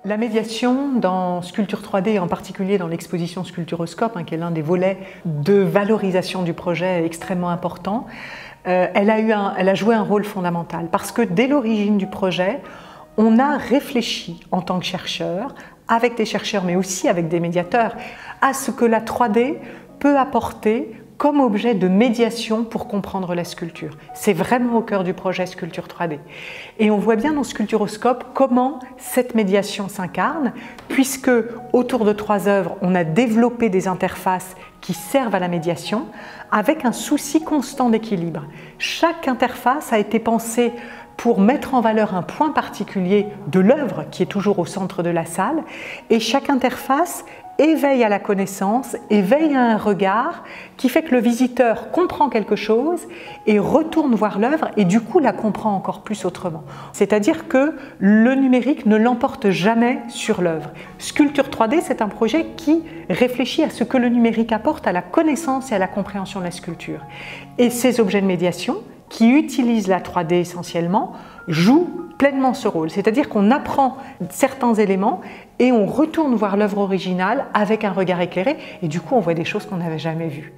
La médiation dans Sculpture 3D, et en particulier dans l'exposition Sculpturoscope, qui est l'un des volets de valorisation du projet extrêmement important, elle a joué un rôle fondamental parce que dès l'origine du projet, on a réfléchi en tant que chercheur, avec des chercheurs mais aussi avec des médiateurs, à ce que la 3D peut apporter comme objet de médiation pour comprendre la sculpture. C'est vraiment au cœur du projet Sculpture 3D. Et on voit bien dans Sculpturoscope comment cette médiation s'incarne, puisque autour de 3 œuvres, on a développé des interfaces qui servent à la médiation, avec un souci constant d'équilibre. Chaque interface a été pensée pour mettre en valeur un point particulier de l'œuvre qui est toujours au centre de la salle, et chaque interface éveille à la connaissance, éveille à un regard qui fait que le visiteur comprend quelque chose et retourne voir l'œuvre et du coup la comprend encore plus autrement. C'est-à-dire que le numérique ne l'emporte jamais sur l'œuvre. Sculpture 3D, c'est un projet qui réfléchit à ce que le numérique apporte à la connaissance et à la compréhension de la sculpture. Et ces objets de médiation, qui utilisent la 3D essentiellement, jouent pleinement ce rôle. C'est-à-dire qu'on apprend certains éléments et on retourne voir l'œuvre originale avec un regard éclairé et du coup on voit des choses qu'on n'avait jamais vues.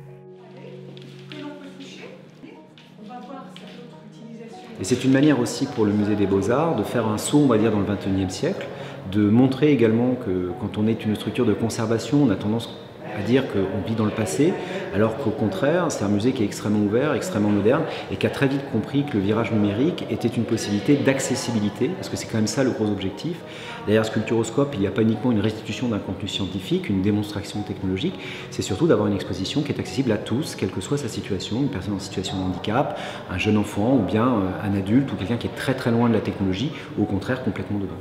Et c'est une manière aussi pour le Musée des Beaux-Arts de faire un saut, on va dire, dans le XXIe siècle, de montrer également que quand on est une structure de conservation, on a tendance à dire qu'on vit dans le passé, alors qu'au contraire, c'est un musée qui est extrêmement ouvert, extrêmement moderne, et qui a très vite compris que le virage numérique était une possibilité d'accessibilité, parce que c'est quand même ça le gros objectif. Derrière Sculpturoscope, il n'y a pas uniquement une restitution d'un contenu scientifique, une démonstration technologique, c'est surtout d'avoir une exposition qui est accessible à tous, quelle que soit sa situation, une personne en situation de handicap, un jeune enfant, ou bien un adulte, ou quelqu'un qui est très très loin de la technologie, ou au contraire complètement dedans.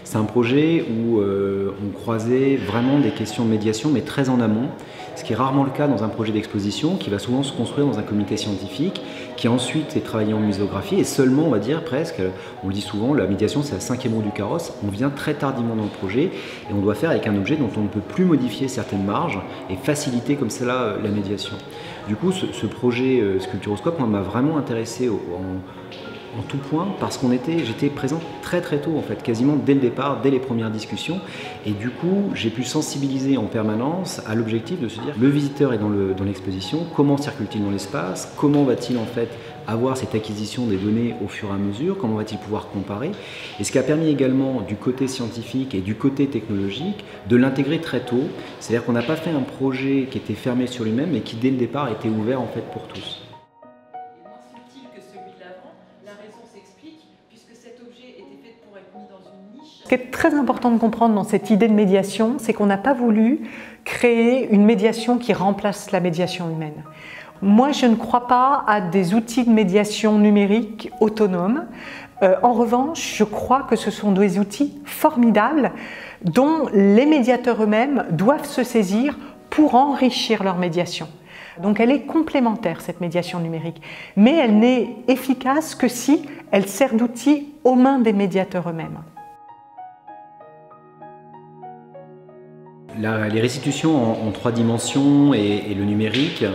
C'est un projet où on croisait vraiment des questions de médiation, mais très en amont, ce qui est rarement le cas dans un projet d'exposition, qui va souvent se construire dans un comité scientifique, qui ensuite est travaillé en muséographie, et seulement, on va dire presque, on le dit souvent, la médiation c'est la 5e roue du carrosse, on vient très tardivement dans le projet, et on doit faire avec un objet dont on ne peut plus modifier certaines marges, et faciliter comme cela la médiation. Du coup, ce projet Sculpturoscope m'a vraiment intéressé en tout point, parce j'étais présent très très tôt en fait, quasiment dès le départ, dès les premières discussions, et du coup j'ai pu sensibiliser en permanence à l'objectif de se dire le visiteur est dans l'exposition, comment circule-t-il dans l'espace, comment va-t-il en fait avoir cette acquisition des données au fur et à mesure, comment va-t-il pouvoir comparer, et ce qui a permis également du côté scientifique et du côté technologique de l'intégrer très tôt, c'est-à-dire qu'on n'a pas fait un projet qui était fermé sur lui-même, mais qui dès le départ était ouvert en fait pour tous. Ce qui est très important de comprendre dans cette idée de médiation, c'est qu'on n'a pas voulu créer une médiation qui remplace la médiation humaine. Moi, je ne crois pas à des outils de médiation numérique autonomes. En revanche, je crois que ce sont des outils formidables dont les médiateurs eux-mêmes doivent se saisir pour enrichir leur médiation. Donc elle est complémentaire, cette médiation numérique, mais elle n'est efficace que si elle sert d'outil aux mains des médiateurs eux-mêmes. Les restitutions en 3 dimensions et le numérique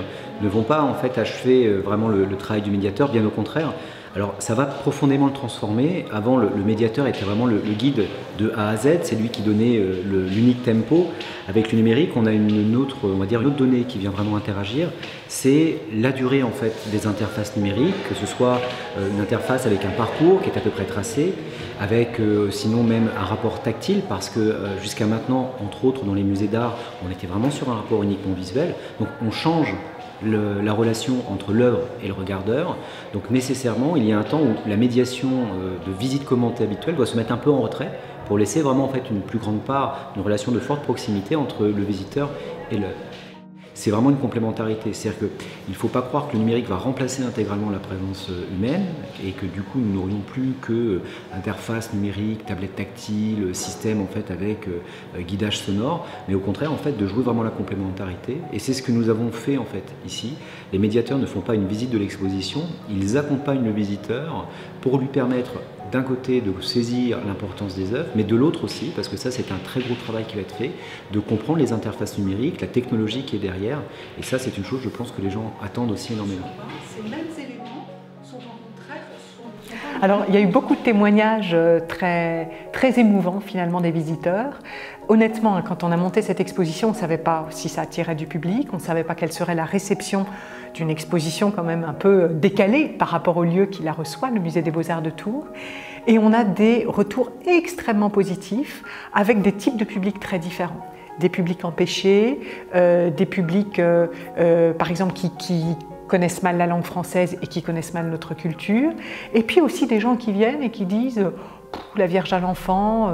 ne vont pas en fait achever vraiment le travail du médiateur, bien au contraire. Alors ça va profondément le transformer. Avant, le médiateur était vraiment le guide de A à Z, c'est lui qui donnait l'unique tempo. Avec le numérique, on a une autre donnée qui vient vraiment interagir, c'est la durée en fait des interfaces numériques, que ce soit une interface avec un parcours qui est à peu près tracé, avec sinon même un rapport tactile, parce que jusqu'à maintenant, entre autres dans les musées d'art, on était vraiment sur un rapport uniquement visuel, donc on change la relation entre l'œuvre et le regardeur. Donc nécessairement, il y a un temps où la médiation de visite commentée habituelle doit se mettre un peu en retrait pour laisser vraiment en fait une plus grande part, une relation de forte proximité entre le visiteur et l'œuvre. C'est vraiment une complémentarité, c'est-à-dire qu'il ne faut pas croire que le numérique va remplacer intégralement la présence humaine et que du coup nous n'aurions plus que interface numérique, tablette tactile, système en fait avec guidage sonore, mais au contraire en fait de jouer vraiment la complémentarité, et c'est ce que nous avons fait en fait ici. Les médiateurs ne font pas une visite de l'exposition, ils accompagnent le visiteur pour lui permettre d'un côté de saisir l'importance des œuvres, mais de l'autre aussi, parce que ça c'est un très gros travail qui va être fait, de comprendre les interfaces numériques, la technologie qui est derrière, et ça c'est une chose je pense que les gens attendent aussi énormément. Ces mêmes éléments sont en contraire. Alors, il y a eu beaucoup de témoignages très émouvants finalement des visiteurs. Honnêtement, quand on a monté cette exposition, on ne savait pas si ça attirait du public, on ne savait pas quelle serait la réception d'une exposition quand même un peu décalée par rapport au lieu qui la reçoit, le Musée des Beaux-Arts de Tours. Et on a des retours extrêmement positifs avec des types de publics très différents. Des publics empêchés, des publics par exemple qui connaissent mal la langue française et qui connaissent mal notre culture, et puis aussi des gens qui viennent et qui disent la Vierge à l'enfant,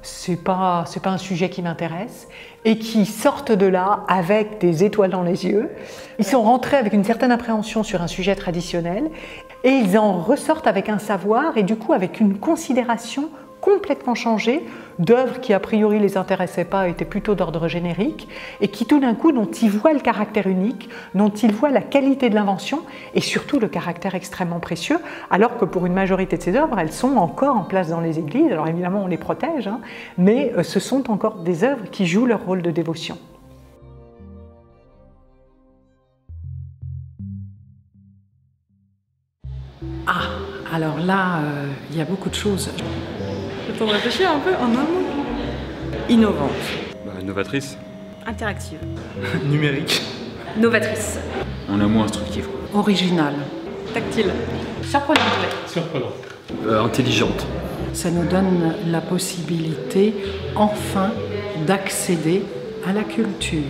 c'est pas un sujet qui m'intéresse, et qui sortent de là avec des étoiles dans les yeux. Ils sont rentrés avec une certaine appréhension sur un sujet traditionnel et ils en ressortent avec un savoir et du coup avec une considération complètement changée d'œuvres qui a priori les intéressaient pas, étaient plutôt d'ordre générique et qui tout d'un coup dont ils voient le caractère unique, dont ils voient la qualité de l'invention et surtout le caractère extrêmement précieux, alors que pour une majorité de ces œuvres elles sont encore en place dans les églises. Alors évidemment on les protège, hein, mais ce sont encore des œuvres qui jouent leur rôle de dévotion. Ah, alors là, il y a beaucoup de choses. Le temps de réfléchir un peu en un mot. Innovante. Novatrice. Interactive. Numérique. Novatrice. En un mot instructif. Originale. Tactile. Surprenant. Intelligente. Ça nous donne la possibilité, enfin, d'accéder à la culture.